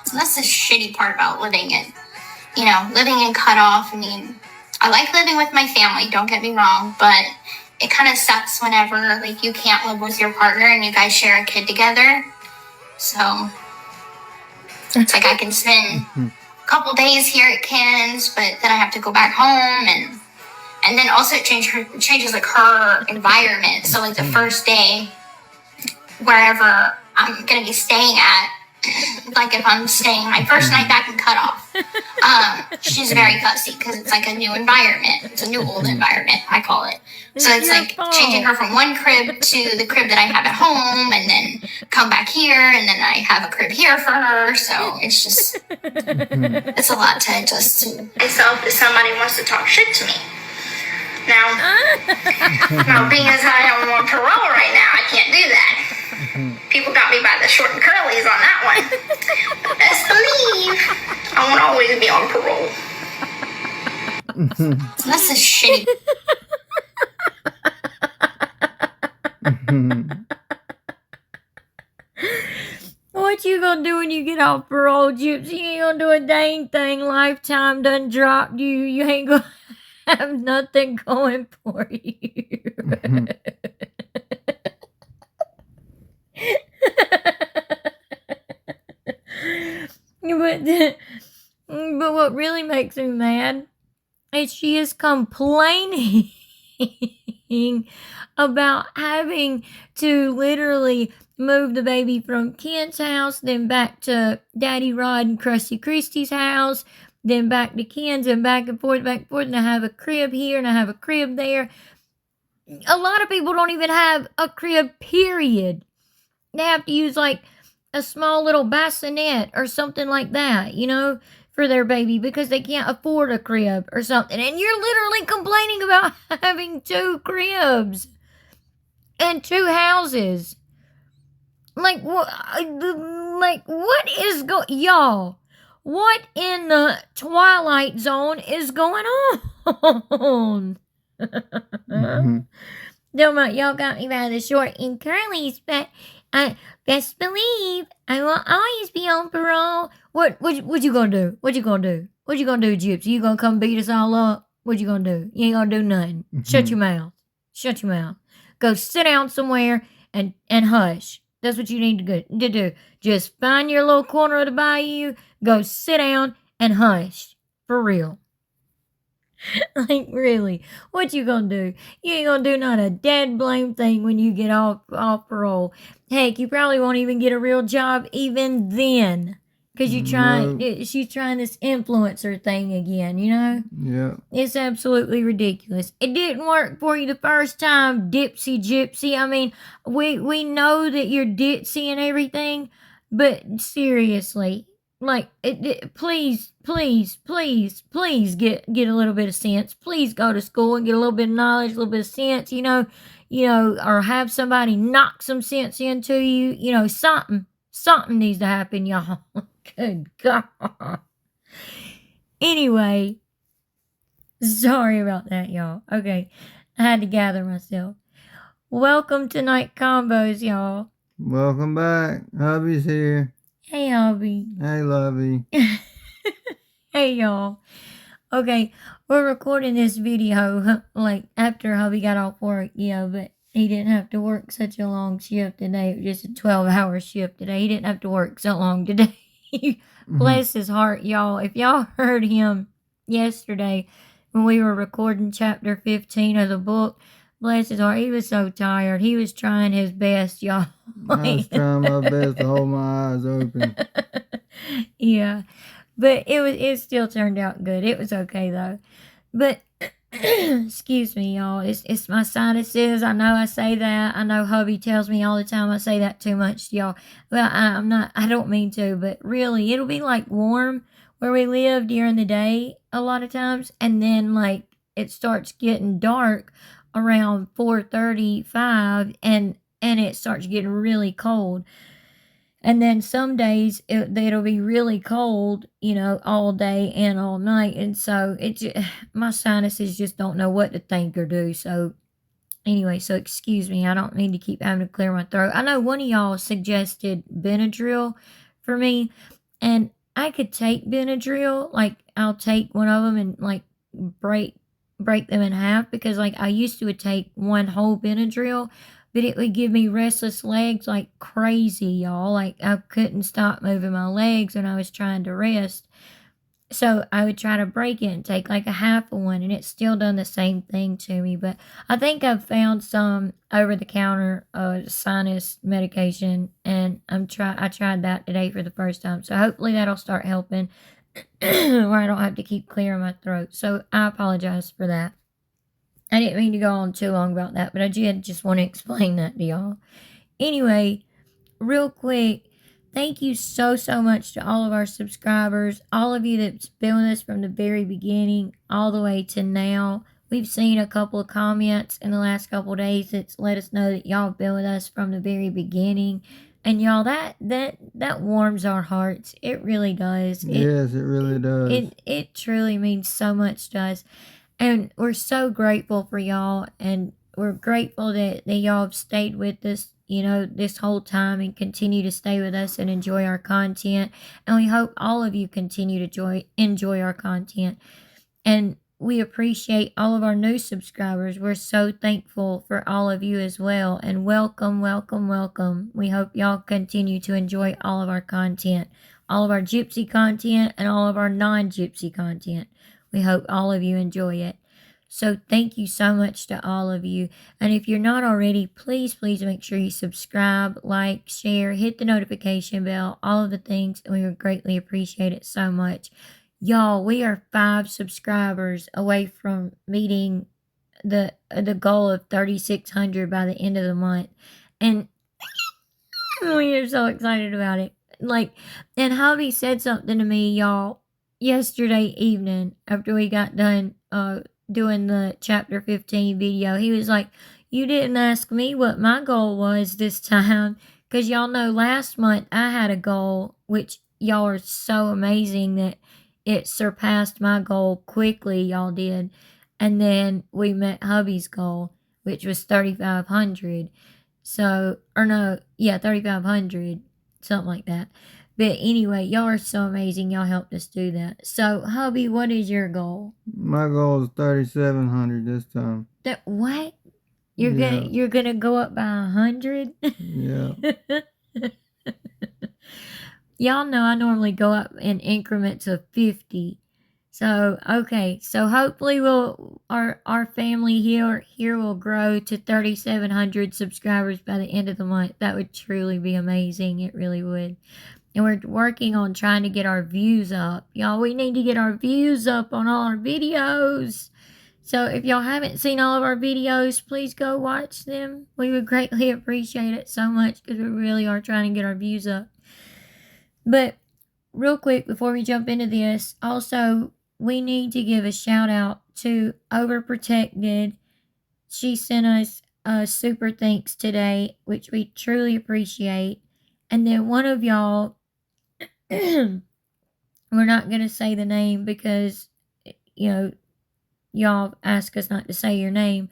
So that's the shitty part about living in cutoff. I mean, I like living with my family, don't get me wrong, but it kind of sucks whenever, like, you can't live with your partner and you guys share a kid together. So it's like I can spend a couple days here at Ken's, but then I have to go back home, and then also it changes like her environment. So like the first day, wherever I'm gonna be staying at, like if I'm staying my first night back in cutoff, she's very fussy because it's like a new environment. It's a new old environment, I call it. So it's like changing her from one crib to the crib that I have at home, and then come back here, and then I have a crib here for her. So it's just, it's a lot to adjust to. Myself if somebody wants to talk shit to me. Now, being as I am on parole right now, I can't do that. People got me by the short and curlies on that one. But best believe I won't always be on parole. That's a shitty. What you gonna do when you get off parole, Gypsy? You ain't gonna do a dang thing. Lifetime done dropped you. You ain't gonna have nothing going for you. But what really makes me mad is she is complaining about having to literally move the baby from Kent's house, then back to Daddy Rod and Krusty Christie's house, then back to Ken's, and back and forth, and I have a crib here and I have a crib there. A lot of people don't even have a crib, period. They have to use like a small little bassinet or something like that, for their baby because they can't afford a crib or something. And you're literally complaining about having 2 cribs and 2 houses. Like, what is y'all, what in the Twilight Zone is going on? Don't mind, y'all got me by the short and curlies, but best believe I will always be on parole. What you gonna do? What you gonna do? What you gonna do, Gypsy? You gonna come beat us all up? What you gonna do? You ain't gonna do nothing. Shut your mouth. Shut your mouth. Go sit down somewhere and hush. That's what you need to do. Just find your little corner of the bayou, go sit down and hush. For real. Like, really, what you gonna do? You ain't gonna do not a dead blame thing when you get off parole. Heck, you probably won't even get a real job even then. Because she's trying this influencer thing again, Yeah. It's absolutely ridiculous. It didn't work for you the first time, Gypsy. I mean, we know that you're ditzy and everything, but seriously, like, please get a little bit of sense. Please go to school and get a little bit of knowledge, a little bit of sense, or have somebody knock some sense into you. Something needs to happen, y'all. Good God. Anyway, sorry about that, y'all. Okay, I had to gather myself. Welcome to Night Combos, y'all. Welcome back. Hubby's here. Hey, Hubby. Hey, Lovey. Hey, y'all. Okay, we're recording this video, like, after Hubby got off work, but he didn't have to work such a long shift today. It was just a 12-hour shift today. He didn't have to work so long today. Bless his heart, y'all. If y'all heard him yesterday when we were recording chapter 15 of the book, bless his heart, he was so tired. He was trying his best, y'all. I was trying my best to hold my eyes open. Yeah, but it still turned out good. It was okay, though. But excuse me, y'all. It's my sinuses. I know I say that. I know Hubby tells me all the time I say that too much, y'all. Well, I don't mean to, but really, it'll be like warm where we live during the day a lot of times, and then like it starts getting dark around 4:35, and it starts getting really cold. And then some days it'll be really cold, all day and all night. And so my sinuses just don't know what to think or do. So anyway, so excuse me. I don't mean to keep having to clear my throat. I know one of y'all suggested Benadryl for me. And I could take Benadryl, like I'll take one of them and like break them in half, because like I used to would take one whole Benadryl, but it would give me restless legs like crazy, y'all. Like I couldn't stop moving my legs when I was trying to rest. So I would try to break it and take like a half of one, and it's still done the same thing to me. But I think I've found some over the counter sinus medication, and I tried that today for the first time. So hopefully that'll start helping, where I don't have to keep clearing my throat. So I apologize for that. I didn't mean to go on too long about that, but I did just want to explain that to y'all. Anyway, real quick, thank you so much to all of our subscribers, all of you that's been with us from the very beginning all the way to now. We've seen a couple of comments in the last couple of days that's let us know that y'all have been with us from the very beginning. And y'all, that warms our hearts. It really does. Yes, it really does. It truly means so much to us. And we're so grateful for y'all, and we're grateful that y'all have stayed with us, this whole time, and continue to stay with us and enjoy our content. And we hope all of you continue to enjoy our content. And we appreciate all of our new subscribers. We're so thankful for all of you as well. And welcome, welcome, welcome. We hope y'all continue to enjoy all of our content, all of our Gypsy content and all of our non-Gypsy content. We hope all of you enjoy it. So thank you so much to all of you. And if you're not already, please make sure you subscribe, like, share, hit the notification bell, all of the things. And we would greatly appreciate it so much. Y'all, we are 5 subscribers away from meeting the goal of 3,600 by the end of the month. And we are so excited about it. Like, and hubby said something to me, y'all, yesterday evening after we got done doing the chapter 15 video. He was like, you didn't ask me what my goal was this time, because y'all know last month I had a goal, which y'all are so amazing that it surpassed my goal quickly, y'all did. And then we met hubby's goal, which was 3,500. So, or no, yeah, 3,500, something like that. But anyway, y'all are so amazing. Y'all helped us do that. So, hubby, what is your goal? My goal is 3,700 this time. What? You're gonna go up by 100? Yeah. Y'all know I normally go up in increments of 50. So, okay. So hopefully our family here will grow to 3,700 subscribers by the end of the month. That would truly be amazing. It really would. And we're working on trying to get our views up. Y'all, we need to get our views up on all our videos. So if y'all haven't seen all of our videos, please go watch them. We would greatly appreciate it so much, because we really are trying to get our views up. But real quick, before we jump into this, also, we need to give a shout out to Overprotected. She sent us a super thanks today, which we truly appreciate. And then one of y'all, we're not going to say the name because, y'all ask us not to say your name,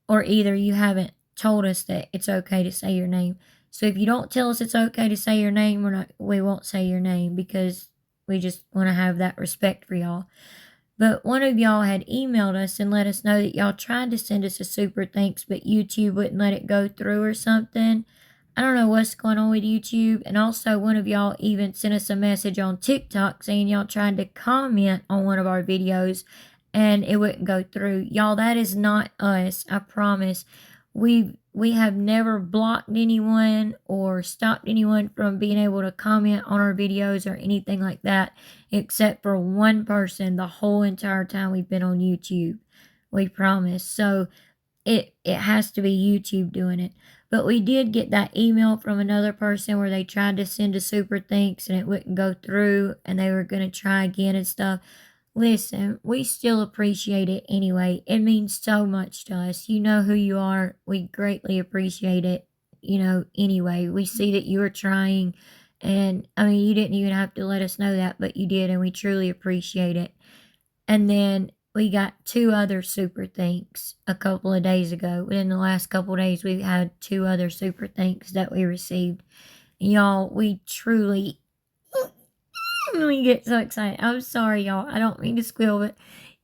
or either you haven't told us that it's okay to say your name. So if you don't tell us it's okay to say your name, we won't say your name, because we just want to have that respect for y'all. But one of y'all had emailed us and let us know that y'all tried to send us a super thanks, but YouTube wouldn't let it go through or something. I don't know what's going on with YouTube. And also, one of y'all even sent us a message on TikTok saying y'all tried to comment on one of our videos and it wouldn't go through. Y'all, that is not us, I promise. We have never blocked anyone or stopped anyone from being able to comment on our videos or anything like that, except for one person the whole entire time we've been on YouTube. We promise. So it has to be YouTube doing it. But we did get that email from another person where they tried to send a super thanks and it wouldn't go through, and they were going to try again and stuff. Listen, we still appreciate it anyway. It means so much to us. You know who you are. We greatly appreciate it. Anyway, we see that you are trying, and I mean, you didn't even have to let us know that, but you did, and we truly appreciate it. And then we got 2 other super thanks a couple of days ago. Within the last couple of days, we've had 2 other super thanks that we received. Y'all, we truly we get so excited. I'm sorry, y'all. I don't mean to squeal, but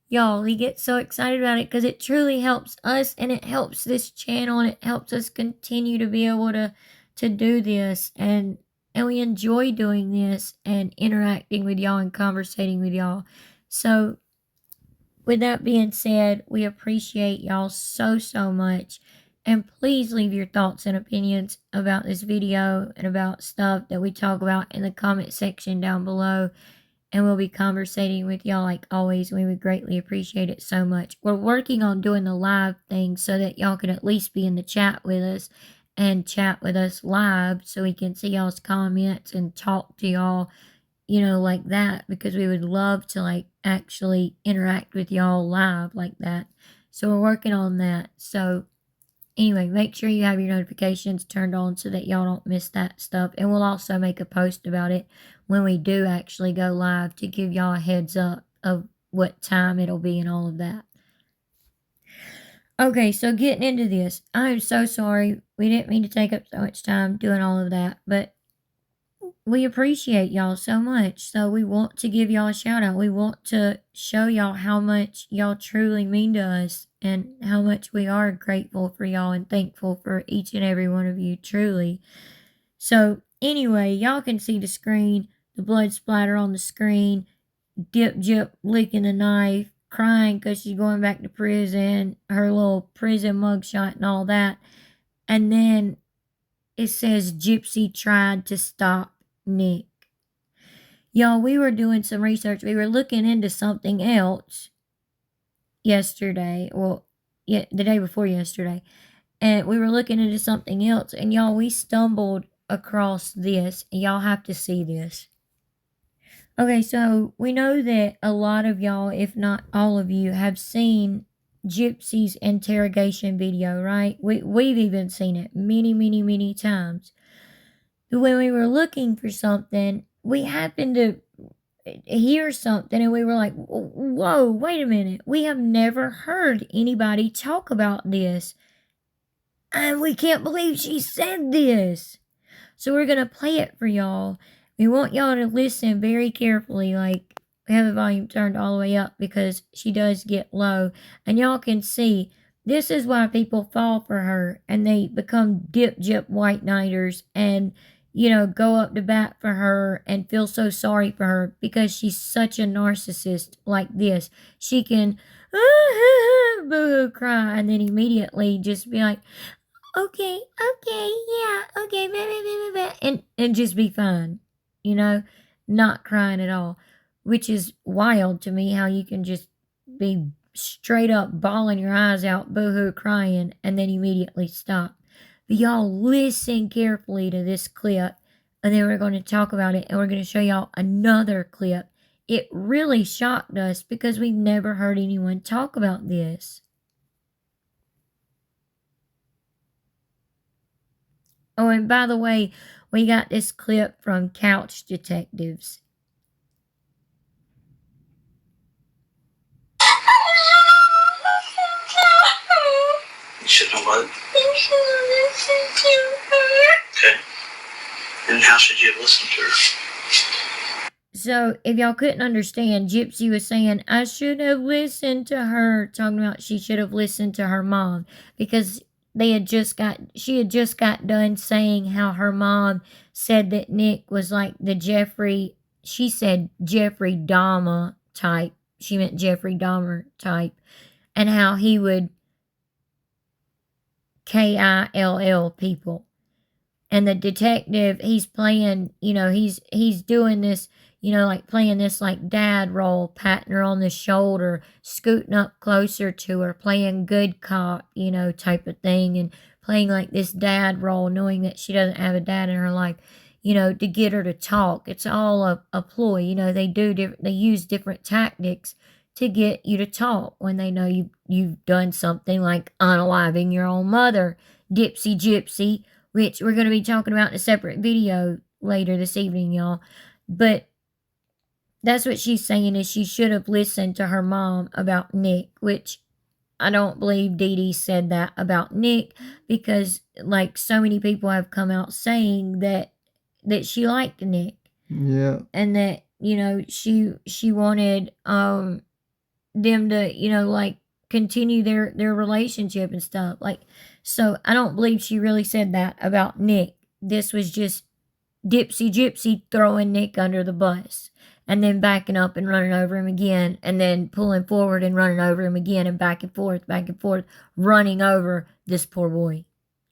y'all, we get so excited about it because it truly helps us and it helps this channel and it helps us continue to be able to do this and we enjoy doing this and interacting with y'all and conversating with y'all. So with that being said, we appreciate y'all so much. And please leave your thoughts and opinions about this video and about stuff that we talk about in the comment section down below. And we'll be conversating with y'all like always. We would greatly appreciate it so much. We're working on doing the live thing so that y'all can at least be in the chat with us and chat with us live so we can see y'all's comments and talk to y'all, you know, like that, because we would love to like actually interact with y'all live like that. So we're working on that. So anyway, make sure you have your notifications turned on so that y'all don't miss that stuff. And we'll also make a post about it when we do actually go live to give y'all a heads up of what time it'll be and all of that. Okay, so getting into this, I'm so sorry. We didn't mean to take up so much time doing all of that, but we appreciate y'all so much. So we want to give y'all a shout out. We want to show y'all how much y'all truly mean to us and how much we are grateful for y'all and thankful for each and every one of you, truly. So anyway, y'all can see the screen, the blood splatter on the screen, Gyp licking the knife, crying because she's going back to prison, her little prison mugshot and all that. And then it says Gypsy tried to stop Nick. Y'all, we were doing some research. We were looking into something else yesterday. Well, yeah, the day before yesterday. And we were looking into something else. And y'all, we stumbled across this. Y'all have to see this. Okay, so we know that a lot of y'all, if not all of you, have seen Gypsy'S Interrogation video, right? We've even seen it many times. But when we were looking for something, we happened to hear something and we were like, whoa, wait a minute. We have never heard anybody talk about this. And we can't believe she said this. So we're going to play it for y'all. We want y'all to listen very carefully. Like, we have the volume turned all the way up because she does get low. And y'all can see, this is why people fall for her. And they become dip white knighters and, you know, go up to bat for her and feel so sorry for her because she's such a narcissist like this. She can boo-hoo cry and then immediately just be like, okay, yeah, okay, and just be fine, you know, not crying at all, which is wild to me how you can just be straight up bawling your eyes out, boo-hoo crying, and then immediately stop. But y'all listen carefully to this clip, and then we're going to talk about it, and we're going to show y'all another clip. It really shocked us because we've never heard anyone talk about this. Oh, and by the way, we got this clip from Couch Detectives. You should know what? You should listen to her. Okay. And how should you have listened to her? So, if y'all couldn't understand, Gypsy was saying, I should have listened to her, talking about she should have listened to her mom, because she had just got done saying how her mom said that Nick was like the she said Jeffrey Dahmer type. She meant Jeffrey Dahmer type. And how he would kill people. And the detective, he's playing, you know, he's doing this, you know, like playing this like dad role, patting her on the shoulder, scooting up closer to her, playing good cop, you know, type of thing, and playing like this dad role, knowing that she doesn't have a dad in her life, you know, to get her to talk. It's all a ploy, you know, they use different tactics to get you to talk when they know you've done something like unaliving your own mother, Gypsy, which we're going to be talking about in a separate video later this evening, y'all. But that's what she's saying, is she should have listened to her mom about Nick, which I don't believe Dee Dee said that about Nick, because like so many people have come out saying that she liked Nick. Yeah. And that, you know, she wanted them to, you know, like continue their relationship and stuff. Like, so I don't believe she really said that about Nick. This was just Gypsy throwing Nick under the bus and then backing up and running over him again and then pulling forward and running over him again and back and forth, running over this poor boy.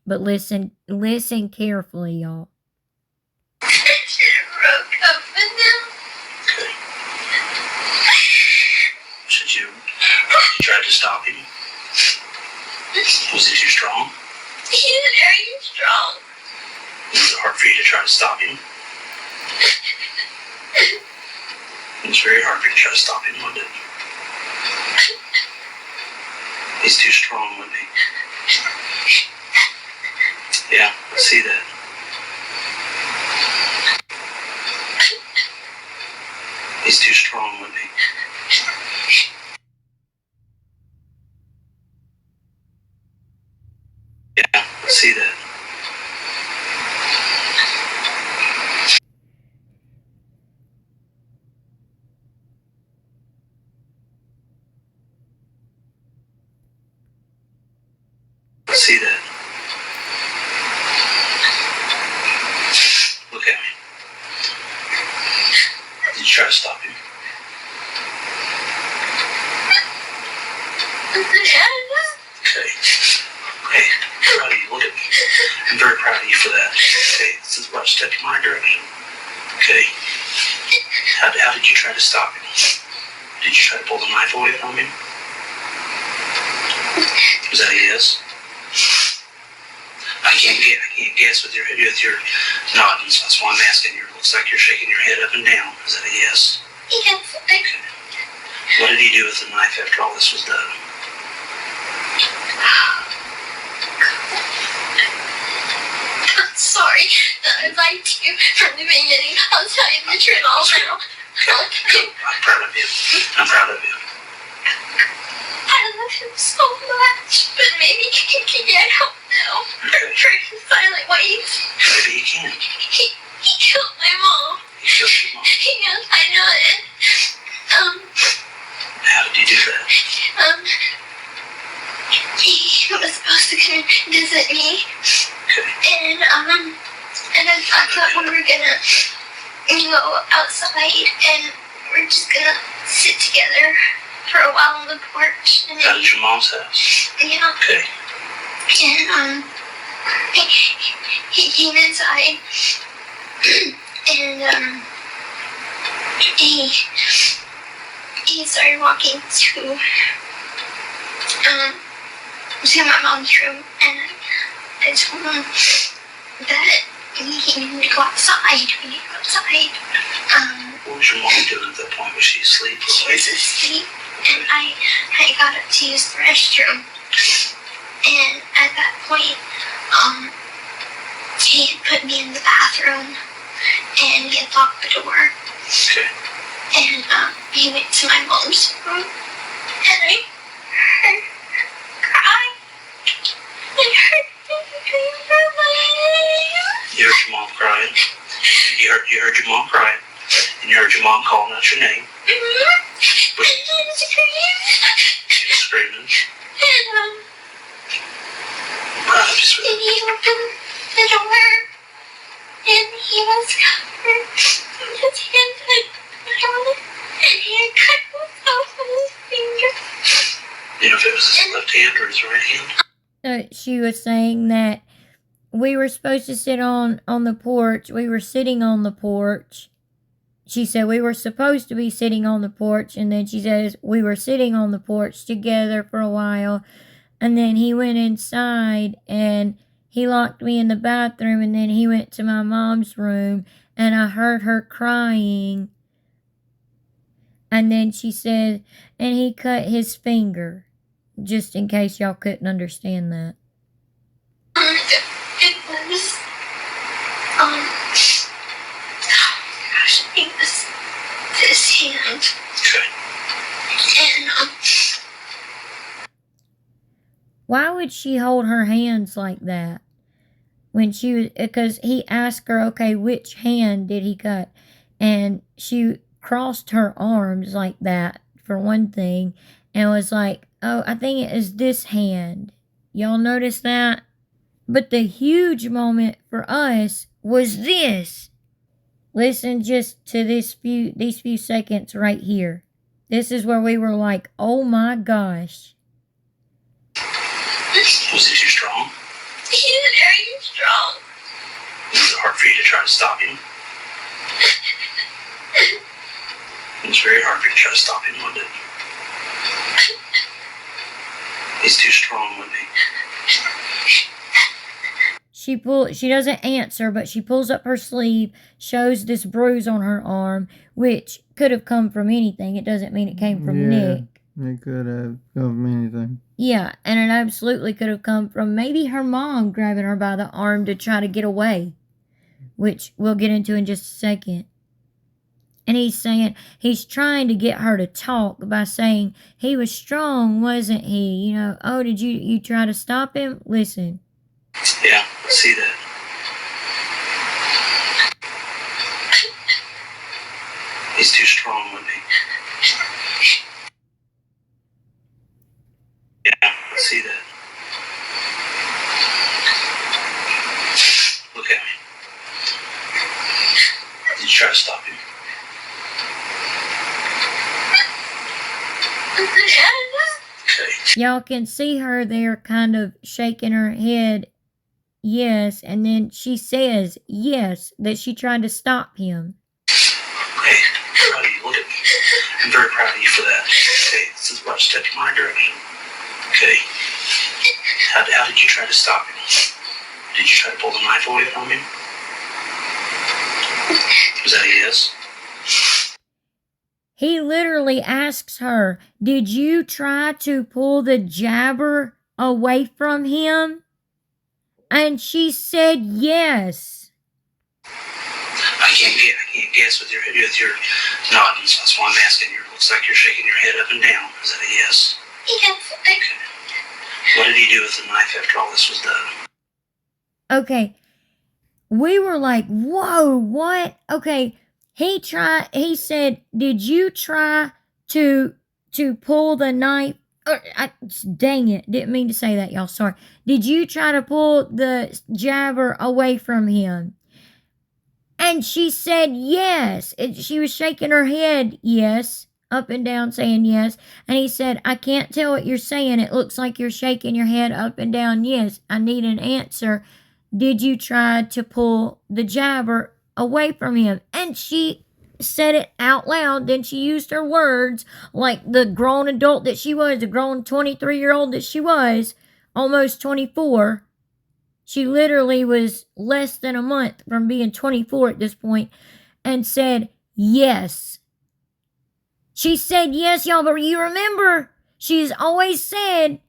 But listen carefully, y'all. She broke up with him. Okay. Should you try to stop him? Was it too strong? He's very strong. Was it hard for you to try to stop him? It was very hard for you to try to stop him, wasn't it? He's too strong, wasn't he? Yeah, I see that. He's too strong, wasn't he? Yeah, I see that. I see that. Look at me. Did you try to stop him? Okay. Hey, I'm proud of you. Look at me. I'm very proud of you for that. Okay, this is about to step in my direction. Okay. How did you try to stop him? Did you try to pull the knife away from him? Was that a yes? I can't guess with your nodding, so that's why I'm asking you. It looks like you're shaking your head up and down. Is that a yes? Yes. Okay. What did he do with the knife after all this was done? I'm sorry that I lied to you from the beginning. I'll tell you the truth all now. Okay. I'm proud of you. I'm proud of you. I love him so much, but maybe he can get help now. Okay. For his silent ways. Maybe he can. He killed my mom. He killed your mom. Yes, I know it. How did he do that? He was supposed to come and visit me, Okay. and I thought we were gonna go outside and we're just gonna sit together for a while on the porch. And Out then, at your mom's house. yeah, Okay. and he came inside, and he started walking to my mom's room, and I told him that he needed to go outside. We need to go outside. What was your mom doing at that point? Was she asleep? She was asleep, and I got up to use the restroom. And at that point, he had put me in the bathroom, and he had locked the door. Okay. And he went to my mom's room, and I heard her cry. I heard him scream for my name. You heard your mom crying. You heard your mom crying. And you heard your mom calling out your name. And I screamed. She was screaming. And Proud of you, sweetie. and he opened the door, and he was covered with his hands and blood, and he had cut himself on his finger. You know if it was his left hand or his right hand? She was saying that we were supposed to sit on the porch. We were sitting on the porch. She said we were supposed to be sitting on the porch, and then she says we were sitting on the porch together for a while, and then he went inside and he locked me in the bathroom, and then he went to my mom's room, and I heard her crying. And then she said, and he cut his finger, just in case y'all couldn't understand that. It was, gosh, it was this hand. Okay. And, Why would she hold her hands like that? When she was, because he asked her, okay, which hand did he cut? And she crossed her arms like that, for one thing, and was like, oh, I think it is this hand. Y'all notice that? But the huge moment for us was this. Listen just to these few seconds right here. This is where we were like, oh my gosh. Was he too strong? He was very strong. Was it hard for you to try to stop him? It was very hard for you to try to stop him, wasn't it? He's too strong, wasn't he? She doesn't answer, but she pulls up her sleeve, shows this bruise on her arm, which could have come from anything. It doesn't mean it came from Nick. It could have come from anything. Yeah, and it absolutely could have come from maybe her mom grabbing her by the arm to try to get away, which we'll get into in just a second. And he's trying to get her to talk by saying, he was strong, wasn't he? You know, oh, did you try to stop him? Listen. Yeah, I see that. He's too strong, wasn't he? Yeah, I see that. Look at me. Did you try to stop him? Okay. Y'all can see her there kind of shaking her head, yes, and then she says, yes, that she tried to stop him. Hey, I'm proud of you. Look at me. I'm very proud of you for that. Okay, this is about to step in my direction. Okay. How did you try to stop him? Did you try to pull the knife away from him? Was that a yes? He literally asks her, did you try to pull the jabber away from him? And she said yes. I can't guess with your nodding, so that's why I'm asking you. It looks like you're shaking your head up and down. Is that a yes? Yes. Okay. What did he do with the knife after all this was done? Okay. We were like, whoa, what? Okay. He said, did you try to pull the knife? Dang it. Didn't mean to say that, y'all. Sorry. Did you try to pull the jabber away from him? And she said yes. She was shaking her head, yes, up and down, saying yes. And he said, I can't tell what you're saying. It looks like you're shaking your head up and down. Yes, I need an answer. Did you try to pull the jabber away from him? And she said it out loud. Then she used her words like the grown adult that she was, the grown 23-year-old that she was, almost 24. She literally was less than a month from being 24 at this point, and said yes. She said yes, y'all, but you remember, she's always said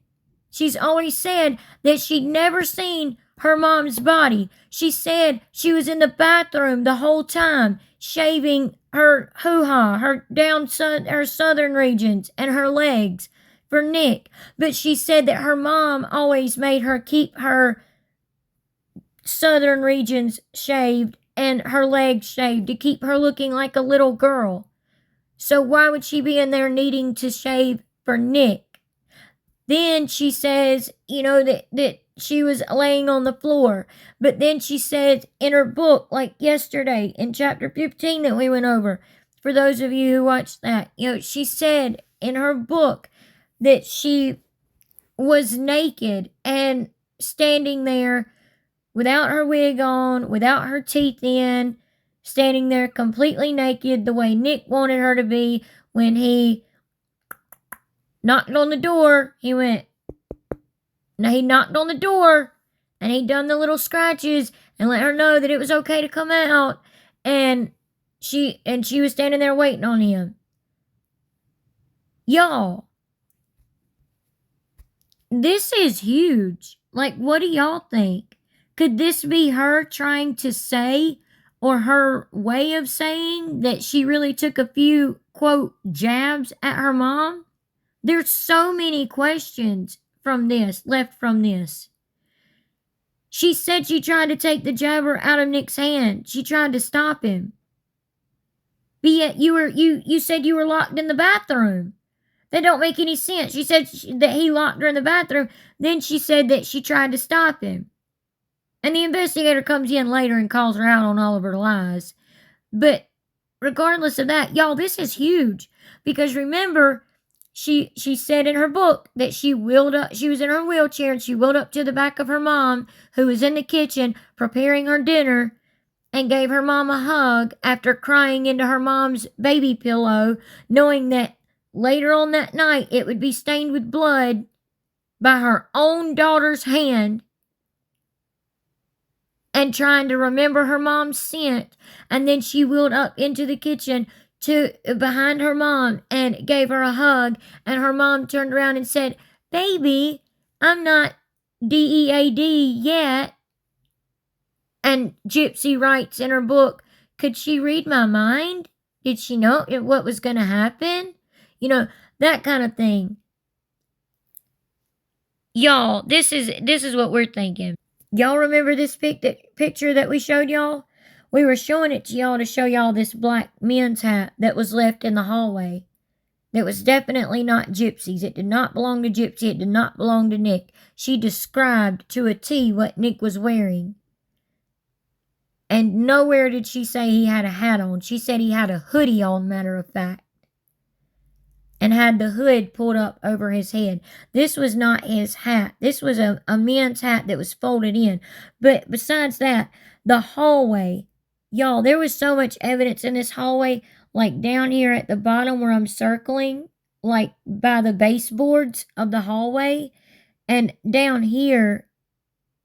that she'd never seen her mom's body. She said she was in the bathroom the whole time, shaving her hoo-ha, her southern regions, and her legs for Nick. But she said that her mom always made her keep her southern regions shaved and her legs shaved to keep her looking like a little girl. So why would she be in there needing to shave for Nick? Then she says, that she was laying on the floor. But then she says in her book, like yesterday in chapter 15 that we went over, for those of you who watched that, she said in her book that she was naked and standing there without her wig on, without her teeth in, standing there completely naked the way Nick wanted her to be when he knocked on the door. He knocked on the door and he done the little scratches and let her know that it was okay to come out. And she was standing there waiting on him. Y'all, this is huge. Like, what do y'all think? Could this be her trying to say, or her way of saying, that she really took a few, quote, jabs at her mom? There's so many questions left from this. She said she tried to take the jabber out of Nick's hand. She tried to stop him. But yet you said you were locked in the bathroom. That don't make any sense. She said that he locked her in the bathroom. Then she said that she tried to stop him. And the investigator comes in later and calls her out on all of her lies. But regardless of that, y'all, this is huge. Because remember, she said in her book that she was in her wheelchair and she wheeled up to the back of her mom, who was in the kitchen preparing her dinner, and gave her mom a hug after crying into her mom's baby pillow, knowing that later on that night it would be stained with blood by her own daughter's hand, and trying to remember her mom's scent. And then she wheeled up into the kitchen to behind her mom and gave her a hug, and her mom turned around and said, "Baby, I'm not DEAD yet." And Gypsy writes in her book, could she read my mind? Did she know what was going to happen? You know, that kind of thing. Y'all, this is what we're thinking. Y'all remember this picture that we showed y'all? We were showing it to y'all to show y'all this black men's hat that was left in the hallway. That was definitely not Gypsy's. It did not belong to Gypsy. It did not belong to Nick. She described to a T what Nick was wearing. And nowhere did she say he had a hat on. She said he had a hoodie on, matter of fact. And had the hood pulled up over his head. This was not his hat. This was a men's hat that was folded in. But besides that, the hallway, y'all, there was so much evidence in this hallway, like down here at the bottom where I'm circling, like by the baseboards of the hallway. And down here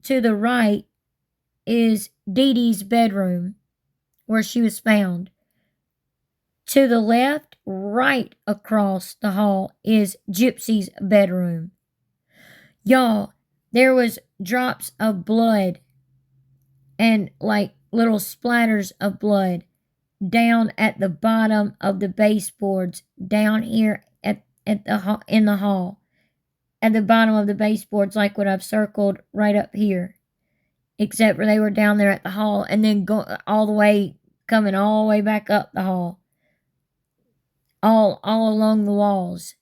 to the right is Dee Dee's bedroom where she was found. To the left, right across the hall, is Gypsy's bedroom. Y'all, there was drops of blood and like little splatters of blood down at the bottom of the baseboards down here in the hall. At the bottom of the baseboards, like what I've circled right up here. Except for they were down there at the hall and then coming all the way back up the hall. All along the walls.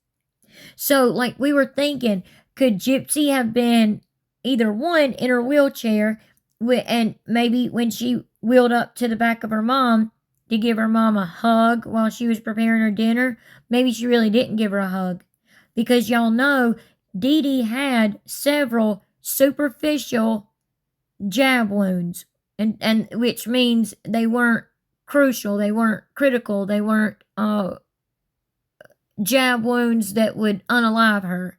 So, like, we were thinking, could Gypsy have been either one in her wheelchair, and maybe when she wheeled up to the back of her mom to give her mom a hug while she was preparing her dinner, maybe she really didn't give her a hug. Because y'all know Dee Dee had several superficial jab wounds, and which means they weren't crucial, they weren't critical, they weren't jab wounds that would unalive her.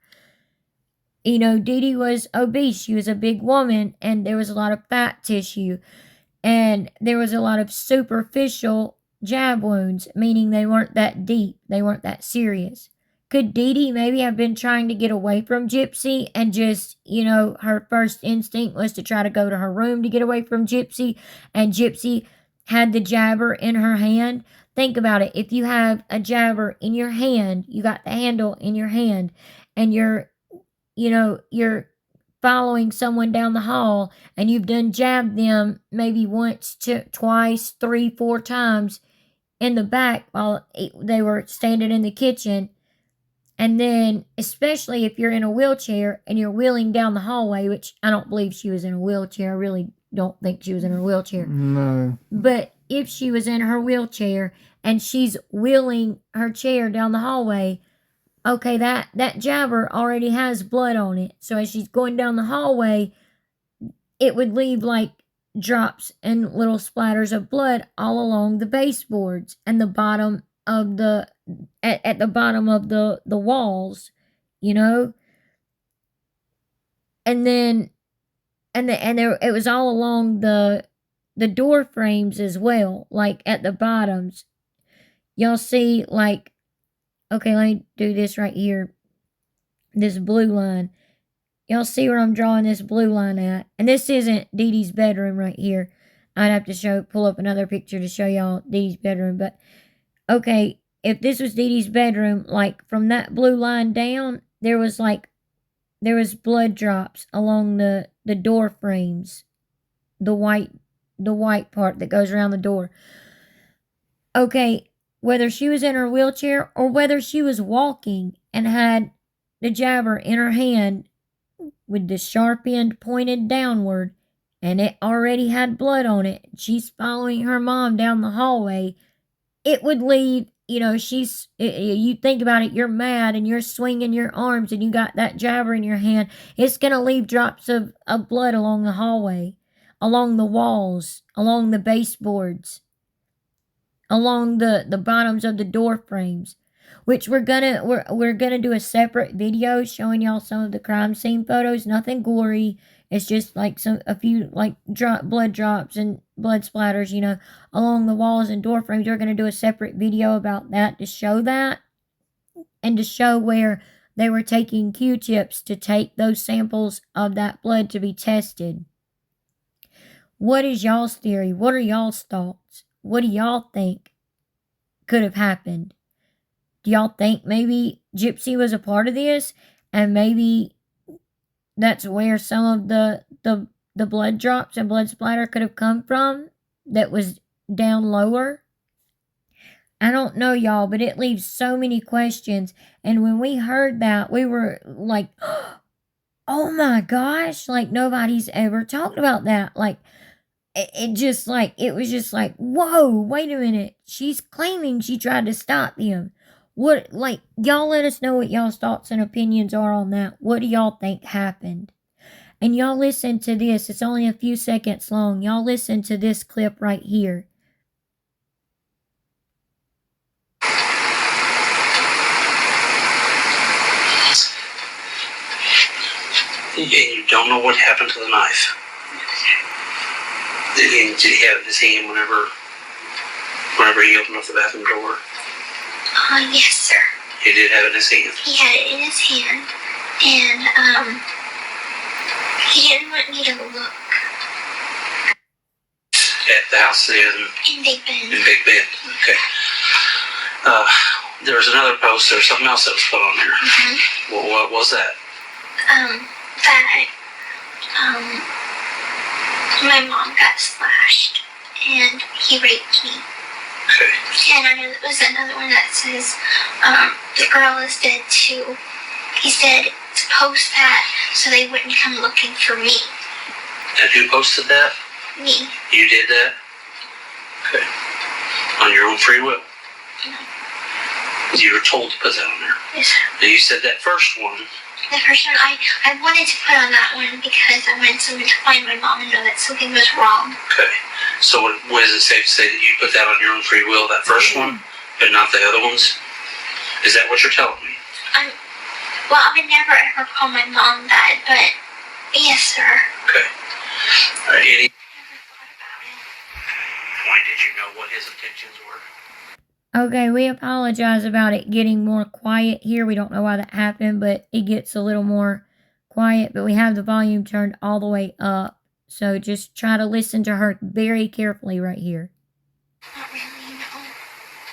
You know, Dee Dee was obese. She was a big woman, and there was a lot of fat tissue, and there was a lot of superficial jab wounds, meaning they weren't that deep, they weren't that serious. Could Dee Dee maybe have been trying to get away from Gypsy and just, you know, her first instinct was to try to go to her room to get away from Gypsy, and Gypsy had the jabber in her hand? Think about it. If you have a jabber in your hand, you got the handle in your hand, and you're following someone down the hall, and you've done jabbed them maybe once, twice, 3, 4 times in the back while they were standing in the kitchen. And then, especially if you're in a wheelchair and you're wheeling down the hallway, which I don't believe she was in a wheelchair. I really don't think she was in her wheelchair. No. But if she was in her wheelchair and she's wheeling her chair down the hallway, okay, that jabber already has blood on it. So as she's going down the hallway, it would leave like drops and little splatters of blood all along the baseboards and the bottom of at the bottom of the walls, you know. And then it was all along the door frames as well, like at the bottoms. Y'all see, like, okay, let me do this right here. This blue line. Y'all see where I'm drawing this blue line at? And this isn't Dee Dee's bedroom right here. I'd have to pull up another picture to show y'all Dee Dee's bedroom. But, okay, if this was Dee Dee's bedroom, like, from that blue line down, there was blood drops along the door frames. The white part that goes around the door. Okay, whether she was in her wheelchair or whether she was walking and had the jabber in her hand with the sharp end pointed downward, and it already had blood on it. She's following her mom down the hallway. It would leave, you think about it, you're mad and you're swinging your arms and you got that jabber in your hand. It's going to leave drops of blood along the hallway, along the walls, along the baseboards, along the bottoms of the door frames, which we're gonna do a separate video showing y'all some of the crime scene photos. Nothing gory. It's just like a few like blood drops and blood splatters, along the walls and door frames. We're gonna do a separate video about that to show that, and to show where they were taking Q-tips to take those samples of that blood to be tested. What is y'all's theory? What are y'all's thoughts? What do y'all think could have happened? Do y'all think maybe Gypsy was a part of this, and maybe that's where some of the blood drops and blood splatter could have come from that was down lower? I don't know, y'all, but it leaves so many questions. And when we heard that, we were like, oh my gosh, like nobody's ever talked about that. Like, it was just like, whoa, wait a minute. She's claiming she tried to stop them. What, like, y'all let us know what y'all's thoughts and opinions are on that. What do y'all think happened? And y'all listen to this. It's only a few seconds long. Y'all listen to this clip right here. And you don't know what happened to the knife. Did he have it in his hand whenever he opened up the bathroom door? Yes, sir. He did have it in his hand. He had it in his hand, and he didn't want me to look. At the house In Big Bend. In Big Bend. Okay. There was another post. There was something else that was put on there. Mm-hmm. Well, what was that? My mom got slashed, and he raped me. Okay. And I know there was another one that says, the girl is dead too. He said to post that so they wouldn't come looking for me. And who posted that? Me. You did that? Okay. On your own free will? No. You were told to put that on there? Yes, sir. Now you said that first one. The first one, I wanted to put on that one because I wanted someone to find my mom and know that something was wrong. Okay. So what is it safe to say that you put that on your own free will, that first one, but not the other ones? Is that what you're telling me? Well, I would never ever call my mom that, but yes, sir. Okay. All right, Eddie. Why did you know what his intentions were? Okay, we apologize about it getting more quiet here. We don't know why that happened, but it gets a little more quiet. But we have the volume turned all the way up. So just try to listen to her very carefully right here. Not really, no.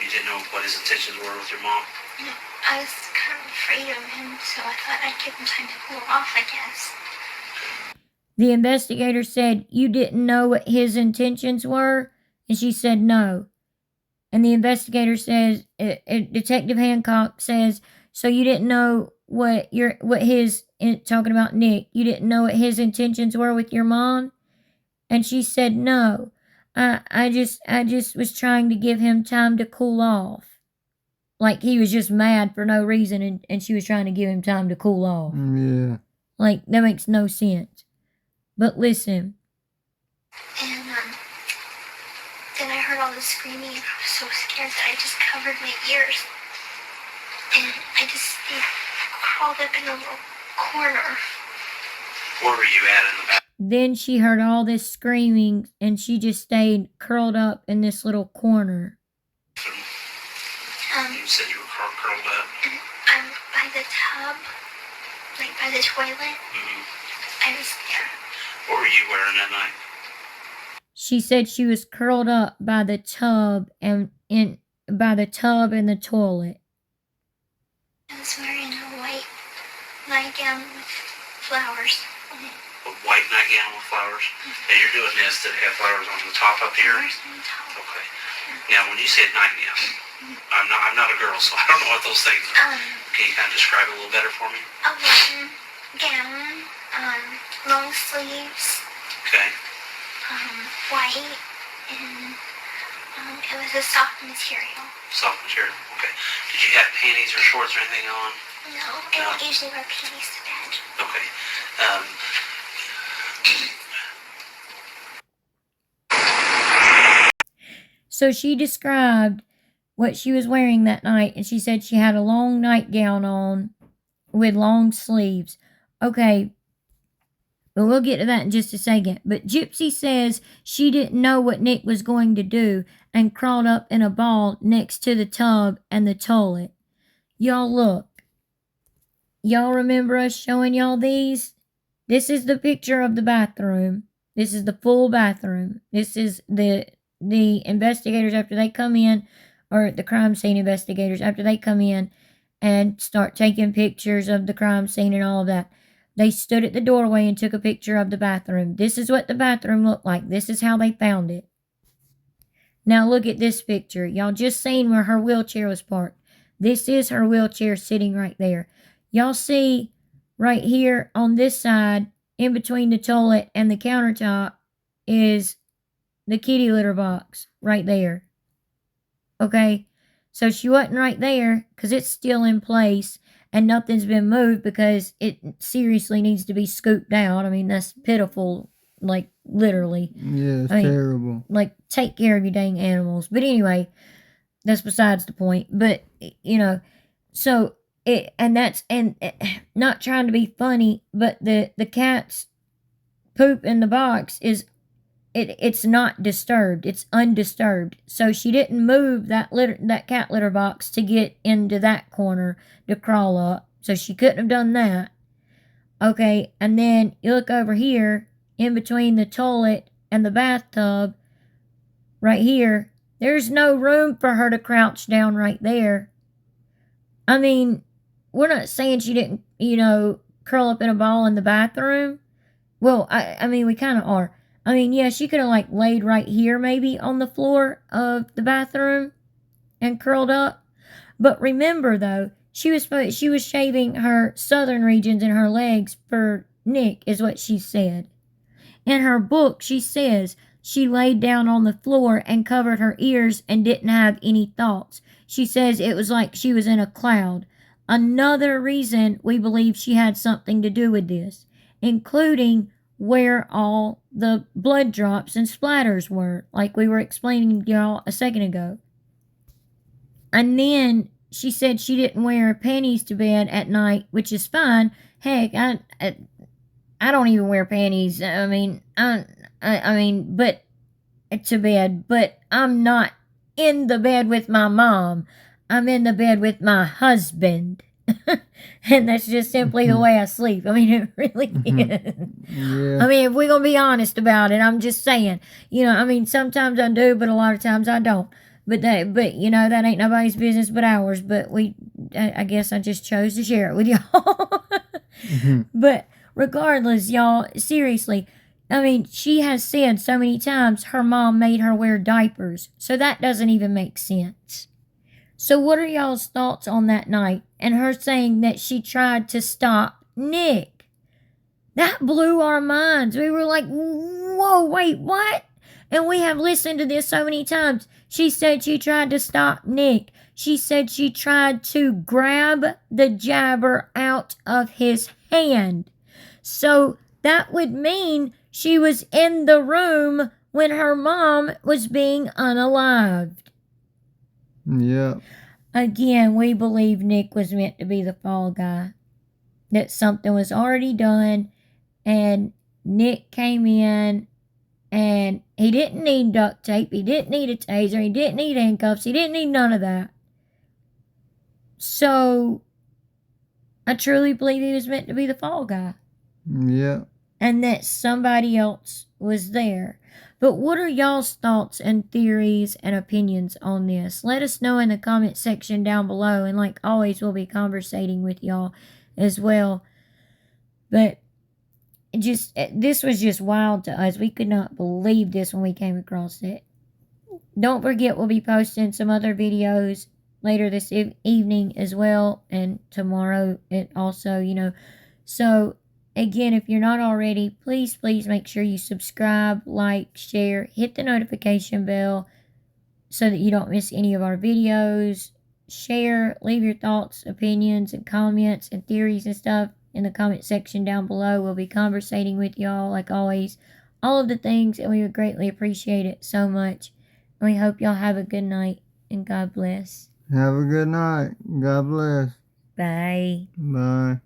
You didn't know what his intentions were with your mom? No, I was kind of afraid of him, so I thought I'd give him time to cool off, I guess. The investigator said, you didn't know what his intentions were? And she said no. And the investigator says, Detective Hancock says, so you didn't know talking about Nick, you didn't know what his intentions were with your mom? And she said, no, I just was trying to give him time to cool off. Like he was just mad for no reason, and she was trying to give him time to cool off. Yeah. Like, that makes no sense. But listen. And, then I heard all the screaming, and I was so scared that I just covered my ears. And I just crawled up in a little corner. Where were you at in the back? Then she heard all this screaming, and she just stayed curled up in this little corner. You said you were curled up? I'm by the tub, like by the toilet. Mm-hmm. I was there. What were you wearing that night? She said she was curled up by the tub and in the toilet. I was wearing a white nightgown with flowers on it. A white nightgown with flowers? And you're doing this, did it have flowers on the top up here? Flowers on the top. Okay. Now, when you said nightgown, I'm not a girl, so I don't know what those things are. Can you kind of describe it a little better for me? A warm gown, long sleeves, Okay. white, and it was a soft material. Soft material. Okay. Did you have panties or shorts or anything on? No, I don't usually wear panties to bed. Okay. So she described what she was wearing that night, and she said she had a long nightgown on with long sleeves. Okay, but we'll get to that in just a second. But Gypsy says she didn't know what Nick was going to do and crawled up in a ball next to the tub and the toilet. Y'all look. Y'all remember us showing y'all these? This is the picture of the bathroom. This is the full bathroom. This is the investigators after they come in, or the crime scene investigators after they come in and start taking pictures of the crime scene and all of that. They stood at the doorway and took a picture of the bathroom. This is what the bathroom looked like. This is how they found it. Now look at this picture. Y'all just seen where her wheelchair was parked. This is her wheelchair sitting right there. Y'all see right here on this side, in between the toilet and the countertop, is the kitty litter box right there. Okay, so she wasn't right there because it's still in place and nothing's been moved because it seriously needs to be scooped out. I mean, that's pitiful, like literally. Yeah, it's I mean, terrible. Like, take care of your dang animals. But anyway, that's besides the point. But, you know, so it, and that's, and not trying to be funny, but the cat's poop in the box is, it's not disturbed. It's undisturbed. So she didn't move that cat litter box to get into that corner to crawl up. So she couldn't have done that. Okay, and then you look over here, in between the toilet and the bathtub, right here, there's no room for her to crouch down right there. I mean, we're not saying she didn't, curl up in a ball in the bathroom. Well, I mean, we kind of are. I mean, yeah, she could have, like, laid right here maybe on the floor of the bathroom and curled up. But remember, though, she was shaving her southern regions in her legs for Nick, is what she said. In her book, she says she laid down on the floor and covered her ears and didn't have any thoughts. She says it was like she was in a cloud. Another reason we believe she had something to do with this, including where all the blood drops and splatters were, like we were explaining to y'all a second ago. And then she said she didn't wear panties to bed at night, which is fine. Heck, I don't even wear panties. I mean, but to bed. But I'm not in the bed with my mom. I'm in the bed with my husband. And that's just simply the way I sleep. I mean, it really is. Yeah. I mean, if we're going to be honest about it, I'm just saying. I mean, sometimes I do, but a lot of times I don't. But that ain't nobody's business but ours. But I guess I just chose to share it with y'all. But regardless, y'all, seriously, I mean, she has said so many times her mom made her wear diapers. So that doesn't even make sense. So what are y'all's thoughts on that night and her saying that she tried to stop Nick? That blew our minds. We were like, whoa, wait, what? And we have listened to this so many times. She said she tried to stop Nick. She said she tried to grab the jabber out of his hand. So that would mean she was in the room when her mom was being unalived. Yeah. Again, we believe Nick was meant to be the fall guy. That something was already done, and Nick came in, and he didn't need duct tape, he didn't need a taser, he didn't need handcuffs, he didn't need none of that. So, I truly believe he was meant to be the fall guy. Yeah. And that somebody else was there. But what are y'all's thoughts and theories and opinions on this? Let us know in the comment section down below. And like always, we'll be conversating with y'all as well. But this was just wild to us. We could not believe this when we came across it. don't forget, we'll be posting some other videos later this evening as well, and tomorrow it also, So, again, if you're not already, please make sure you subscribe, like, share, hit the notification bell so that you don't miss any of our videos. Share, leave your thoughts, opinions, and comments and theories and stuff in the comment section down below. We'll be conversating with y'all like always. All of the things, and we would greatly appreciate it so much. And we hope y'all have a good night, and God bless. Have a good night. God bless. Bye. Bye.